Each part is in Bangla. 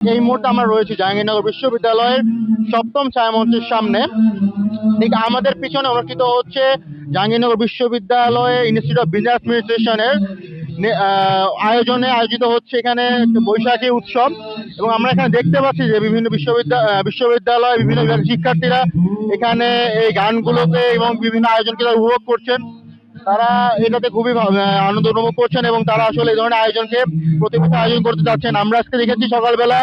এই মুহূর্তে আমরা রয়েছি জাহাঙ্গীরনগর বিশ্ববিদ্যালয়ের সপ্তম ছায়ামঞ্চের সামনে। ঠিক আমাদের পিছনে অনুষ্ঠিত হচ্ছে জাহাঙ্গীরনগর বিশ্ববিদ্যালয়ের ইনস্টিটিউট অফ বিজনেস অ্যাডমিনিস্ট্রেশনের আয়োজনে আয়োজিত হচ্ছে এখানে বৈশাখী উৎসব। এবং আমরা এখানে দেখতে পাচ্ছি যে বিভিন্ন বিশ্ববিদ্যালয় বিভিন্ন বিভাগের শিক্ষার্থীরা এখানে এই গানগুলোকে এবং বিভিন্ন আয়োজনকে তারা উপভোগ করছেন। তারা এটাতে খুবই আনন্দ অনুভব করছেন এবং তারা আসলে এই ধরনের আয়োজনকে প্রতি বছর আয়োজন করতে যাচ্ছেন। আমরা আজকে দেখেছি সকালবেলা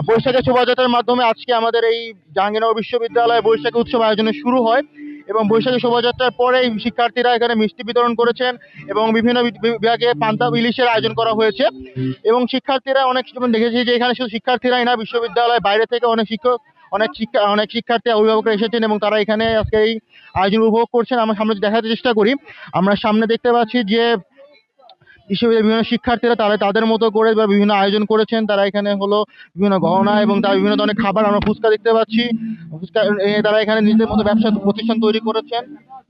বৈশাখী শোভাযাত্রার মাধ্যমে আজকে আমাদের এই জাহাঙ্গীরনগর বিশ্ববিদ্যালয়ে বৈশাখী উৎসব আয়োজনে শুরু হয় এবং বৈশাখী শোভাযাত্রার পরে শিক্ষার্থীরা এখানে মিষ্টি বিতরণ করেছেন এবং বিভিন্ন বিভাগে পান্তা ইলিশের আয়োজন করা হয়েছে। এবং শিক্ষার্থীরা অনেক দেখেছি যে এখানে শুধু শিক্ষার্থীরাই না, বিশ্ববিদ্যালয়ের বাইরে থেকে অনেক শিক্ষার্থী অভিভাবকরা এসেছেন এবং তারা এখানে আজকে এই আয়োজন উপভোগ করছেন। আমরা সামনে দেখাতে চেষ্টা করি, আমরা সামনে দেখতে পাচ্ছি যে বিশ্ববিদ্যালয়ের বিভিন্ন শিক্ষার্থীরা তারা তাদের মতো করে বিভিন্ন আয়োজন করেছেন। তারা এখানে হলো বিভিন্ন গহনা এবং তার বিভিন্ন ধরনের খাবার, আমরা ফুচকা দেখতে পাচ্ছি, ফুচকা তারা এখানে নিজেদের মতো ব্যবসা প্রতিষ্ঠান তৈরি করেছেন।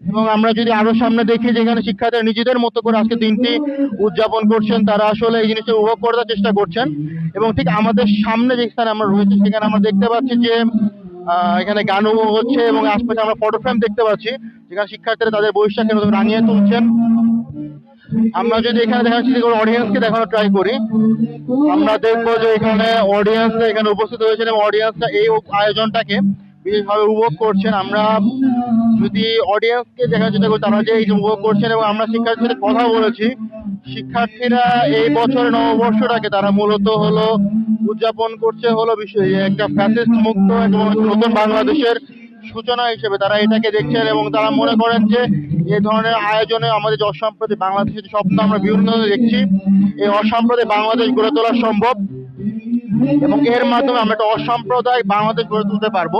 এবং আমরা যদি আরো সামনে দেখি যে এখানে শিক্ষার্থীরা নিজেদের মতো করে আজকে দিনটি উদযাপন করছেন, তারা আসলে এই জিনিসটা উপভোগ করার চেষ্টা করছেন। এবং ঠিক আমাদের সামনে যে স্থানে আমরা রয়েছি সেখানে আমরা দেখতে পাচ্ছি যে এখানে গান হচ্ছে এবং আশপাশে আমরা ফটো ফ্রেম দেখতে পাচ্ছি যেখানে শিক্ষার্থীরা তাদের বৈশাখী নতুন রাঙিয়ে তুলছেন। আমরা যদি এখানে দেখাচ্ছি অডিয়েন্সকে দেখানোর ট্রাই করি, আমরা দেখবো যে এখানে অডিয়েন্সরা এখানে উপস্থিত হয়েছেন এবং অডিয়েন্সরা এই আয়োজনটাকে বিশেষভাবে উপভোগ করছেন। আমরা যদি অডিয়েন্সকে দেখার চেষ্টা করি তারা যে এই উপভোগ করছেন এবং আমরা শিক্ষার্থীদের সাথে কথা বলেছি, শিক্ষার্থীরা এই বছরের নববর্ষটাকে তারা মূলত হলো উদযাপন করছে হলো একটা ফ্যাসিস্ট মুক্ত এবং নতুন বাংলাদেশের সূচনা হিসেবে তারা এটাকে দেখছেন এবং তারা মনে করেন যে এই ধরনের আয়োজনে আমাদের যে অসাম্প্রদায়িক বাংলাদেশের যে স্বপ্ন আমরা বিভিন্ন দেখছি, এই অসাম্প্রদায়িক বাংলাদেশ গড়ে তোলা সম্ভব এবং এর মাধ্যমে আমরা একটা অসাম্প্রদায়িক বাংলাদেশ গড়ে তুলতে পারবো।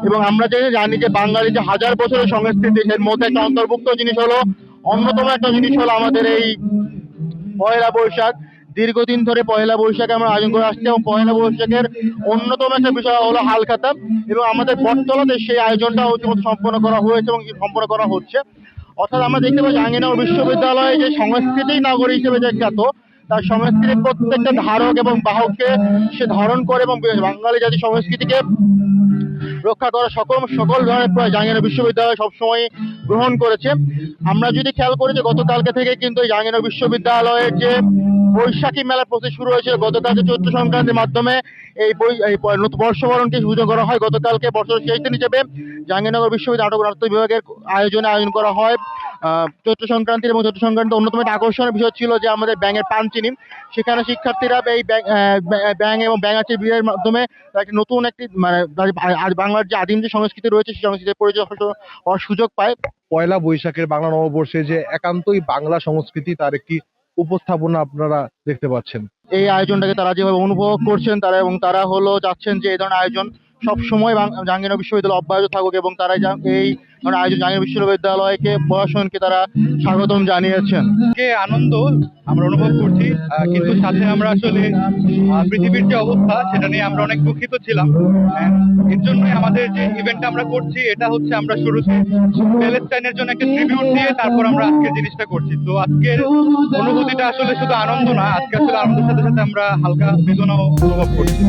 এবং আমরা জানি যে বাঙালি যে হাজার বছরের সংস্কৃতি, এর মধ্যে একটা অন্তর্ভুক্ত জিনিস হলো, অন্যতম একটা জিনিস হলো আমাদের এই পয়লা বৈশাখ। দীর্ঘদিন ধরে পয়লা বৈশাখে আমরা আয়োজন করে আসছি এবং পয়লা বৈশাখের অন্যতম একটা বিষয় হলো হালখাতা এবং আমাদের বটতলাতে সেই আয়োজনটা সম্পন্ন করা হয়েছে এবং সম্পন্ন করা হচ্ছে। অর্থাৎ আমরা দেখতে পাই জাহাঙ্গীরনগর বিশ্ববিদ্যালয়ে যে সংস্কৃতি নগরী হিসেবে যে খ্যাত, তার সংস্কৃতির প্রত্যেকটা ধারক এবং বাহককে সে ধারণ করে এবং বাঙালি জাতি সংস্কৃতিকে রক্ষা করা সকল ধরনের জাহাঙ্গীরনগর বিশ্ববিদ্যালয় সবসময় গ্রহণ করেছে। আমরা যদি খেয়াল করি যে গতকালকে থেকে কিন্তু এই জাহাঙ্গীরনগর বিশ্ববিদ্যালয়ের যে বৈশাখী মেলার প্রসেস শুরু হয়েছিল, গতকালকে চৈত্র সংক্রান্তির মাধ্যমে এই বর্ষবরণকে সূচনা করা হয়। গতকালকে বছরের শেষ দিন হিসেবে জাহাঙ্গীরনগর বিশ্ববিদ্যালয় নাটক নাট্য বিভাগের আয়োজন করা হয় চৈত্র সংক্রান্তির। এবং চৈত্র সংক্রান্তির অন্যতম একটা আকর্ষণের বিষয় ছিল যে আমাদের ব্যাঙের পানচিনি। সেখানে শিক্ষার্থীরা এই ব্যাঙ এবং ব্যাঙাচির বিয়ের মাধ্যমে একটা নতুন একটি বাংলার যে আদিম যে সংস্কৃতি রয়েছে সেই সংস্কৃতির পরিচয় হওয়ার সুযোগ পায়। পয়লা বৈশাখের বাংলা নববর্ষে যে একান্তই বাংলা সংস্কৃতি তার একটি উপস্থাপনা আপনারা দেখতে পাচ্ছেন। এই আয়োজনটাকে তারা যেভাবে অনুভব করছেন তারা হলো চাচ্ছেন যে এই ধরনের আয়োজন সবসময় জাহাঙ্গীরনগর বিশ্ববিদ্যালয় অব্যাহত থাকুক এবং তারা এই ধরনের আয়োজন জাহাঙ্গীরনগর বিশ্ববিদ্যালয়কে প্রশাসনকে তারা স্বাগতম জানিয়েছেন। আনন্দ আমরা অনুভব করছি, কিন্তু সাথে আমরা আসলে পৃথিবীর যে অবস্থা সেটা নিয়ে আমরা অনেক দুঃখিত ছিলাম। এর জন্যই আমাদের যে ইভেন্টটা আমরা করছি এটা হচ্ছে আমরা শুরুতে প্যালেস্টাইনের জন্য একটা ট্রিবিউট দিয়ে তারপর আমরা আজকের জিনিসটা করছি। তো আজকের অনুভূতিটা আসলে শুধু আনন্দ না, আজকে আসলে আনন্দের সাথে সাথে আমরা হালকা বেদনাও অনুভব করছি।